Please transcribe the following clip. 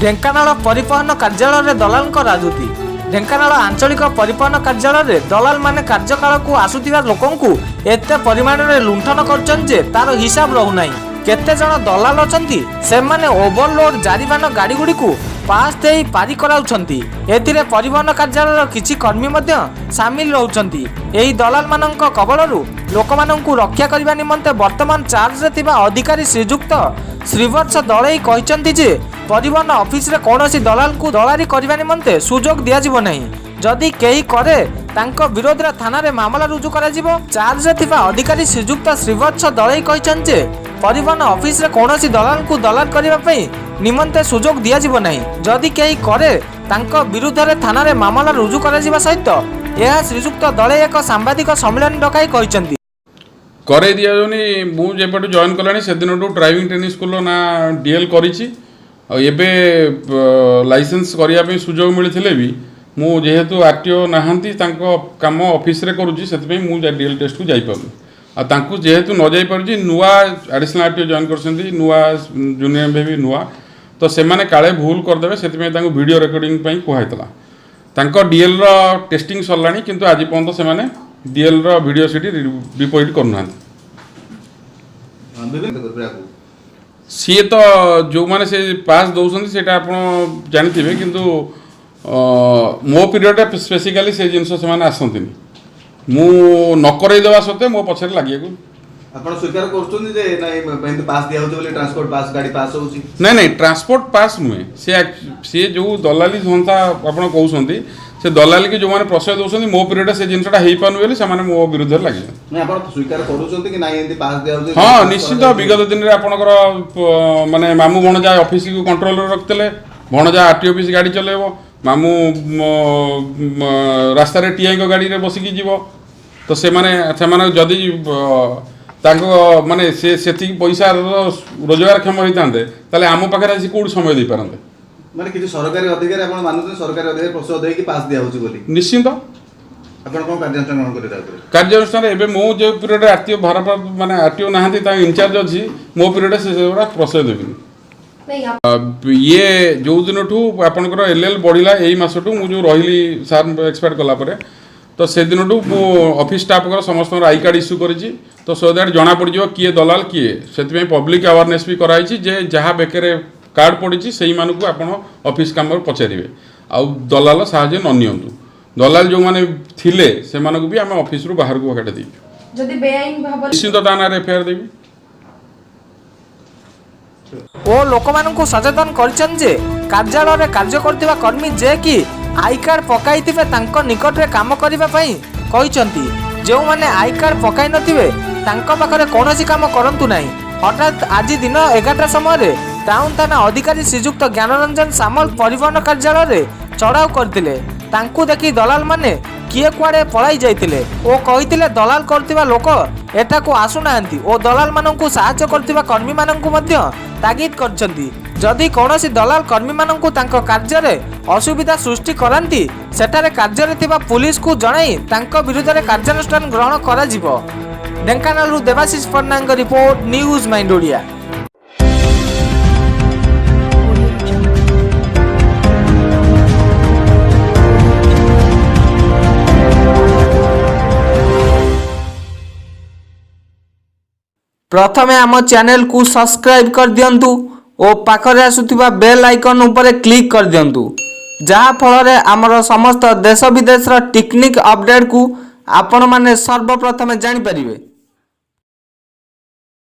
ढेंकानाल परिवहन कार्यालय दलाल राजूती। ढेंकानाल आंचलिक परिवहन कार्यालय दलाल माने कार्यकाल को आसुथिबा लोकंकु एते परिमाण रे लुंठन करछन जे तार हिसाब रहु नाही। केते जण दलाल अछंती से माने ओवरलोड जारीबान गाड़ी गुडी को पास देई पारी कराउछंती। एथिरे परिवहन कार्यालय किछि कर्मी मध्य शामिल रहउछंती। एही दलाल मानक कबलरू लोकमानंकु रक्षा करिबा निमंते वर्तमान चार्ज रे थिबा अधिकारी श्रीजुक्त श्रीवत्स दलई कहिसंती जे परिवहन ऑफिस रे कोनोसी दलाल को दलारी करिबा निमंते सुजोग दिया जिवो नाही। जदि केही करे तांको विरोध रे थाना रे मामला रुजु करा जिवो। चार्ज रे थिबा अधिकारी श्रीजुक्त श्रीवत्स दलई कहिसंती जे परिवहन ऑफिस रे कोनोसी दलाल को दलाल करिबा पई निमंते सुजोग दिया जिवो नाही। जदि केही करे तांको विरुद्ध रे थाना रे मामला रुजु करा जिबा सहित यह श्रीजुक्त दलई एक सांबादिक सम्मेलन डकाई कहिसंती। करे दिया जोनी मु जेपटु जॉइन कलानी से दिनटु ड्राइविंग ट्रेनिंग स्कूल ना डीएल करिछि। एबे लाइसेंस करिया पे सुजोग मिलिथिले भी मु जेहेतु आरटीओ नाहंती तांको काम ऑफिस रे करूछि सेति मु डीएल टेस्ट को जाई पाबु। आ तांको जेहेतु न जाई पारुछि नुआ एडिशनल आरटीओ जॉइन करसंती नुआ जूनियर भी नुआ तो से माने काले भूल कर देबे सेति में तांको वीडियो रिकॉर्डिंग पई कोहाइतला। तांको डीएल रो टेस्टिंग सरलानी किंतु आज पर्यंत से माने डीएल रो वीडियो सिटी डिपॉजिट करना सी तो जो माने से पास दौरान से जानते किंतु मो पीरियड स्पेसिकली से जिनस से आसती मु नकरे देवा सत्ते मो पछरे लागिया को आपण स्वीकार करछोनी जे नाही पास दिया होतो बोले ट्रांसपोर्ट पास गाड़ी पास होउची नहीं ट्रांसपोर्ट पास नुहे से जो दलाली संस्था आपण कहउसंती से दलाली के जो माने प्रश्रय दउसंती मो पीरियड से जिनसटा हेई पानु बेले से माने मो विरुद्ध लागि नहीं आपण स्वीकार करूछंती कि नाही एंती पास दिया होतो। हां निश्चित विगत दिन रे आपनकर माने मामू भणजा ऑफिस को कंट्रोल रे रखतले भणजा आरटीओ ऑफिस गाड़ी चलेबो मामू रास्ता रे टीआई को गाड़ी रे बसी की जीवो तो से माने जदी ताको माने से सेति पैसा रोजगार क्षम होइतांते ताले आमो पाखरे आसी कोड समय दे पारंते माने किछि सरकारी अधिकारी आपण मानुते सरकारी अधिकारी प्रश्रय देई कि पास दिया होची बोली निश्चित आपण कोन कार्यानुष्ठान ग्रहण करे तापर कार्यानुष्ठान एबे मो जे पीरियड आरटीओ भारत माने आरटीओ नाहंती ता इंचार्ज अछि मो पीरियड से प्रश्रय देबिनी ये जो दिन ठू आपनकर एलएल बढ़िला एई मासठू मु जो रहिली सर एक्सपायर कला परे तो से दिन ठू मु ऑफिस स्टाफ कर समस्त आई कार्ड इश्यू करिछि तो सो दैट जना पड़ जिवो किए दलाल किए सेति पब्लिक अवेयरनेस भी कराइछि जे जहा बेकरे कार्ड पड़ी से मानक आप ऑफिस काम पचारे आउ दलाल साहाଯ୍य न नियंतु दलाल जो माने थिले से मानक भी आम ऑफिस रु बाहर को काटे देइछु जदी बेआईन भाव निश्चित ताना एफआईआर देबी ओ लोकमानंकु सचेतन करछन जे कार्यालय रे कार्य करथिबा कर्मी जे कि आई कार्ड पकाइथिबे तांको निकट रे काम करिबा पई कहिसंती। जो माने आई कार्ड पकाइ नथिबे तांको पाखरे कोनोसी काम करंतु नाही। हठात आज दिन 11टा समय टाउन थाना अधिकारी श्रीजुक्त ज्ञानरंजन सामल परिवहन कार्यालय रे चढ़ाऊ करथिले। तांकु देखि दलाल माने किए कुआडे पलाई जाइतिले ओ कहितिले दलाल करथिबा लोक एटाको आसु नाहंती ओ दलाल माननकु सहायता करथिबा कर्मी माननकु मध्य तागिद करछंती। जदि कोनोसी दलाल कर्मी माननकु तांको कार्य रे असुविधा सृष्टि करंती सेटारे कार्य रे थिबा पुलिस को जणाई तांको विरुद्ध रे कार्यानुष्ठान ग्रहण करा जिवो। ढेंकानाल देवाशीष फर्नांग रिपोर्ट न्यूज माइंड ओडिया। प्रथमे आम चैनल को सब्सक्राइब कर दियंतु और पाखरे आसुथिबा बेल आइकन उपरे क्लिक कर दियंतु जहा फल रे आमर समस्त देश विदेश टेक्निक अपडेट को आपण माने सर्वप्रथमे जानि परिबे।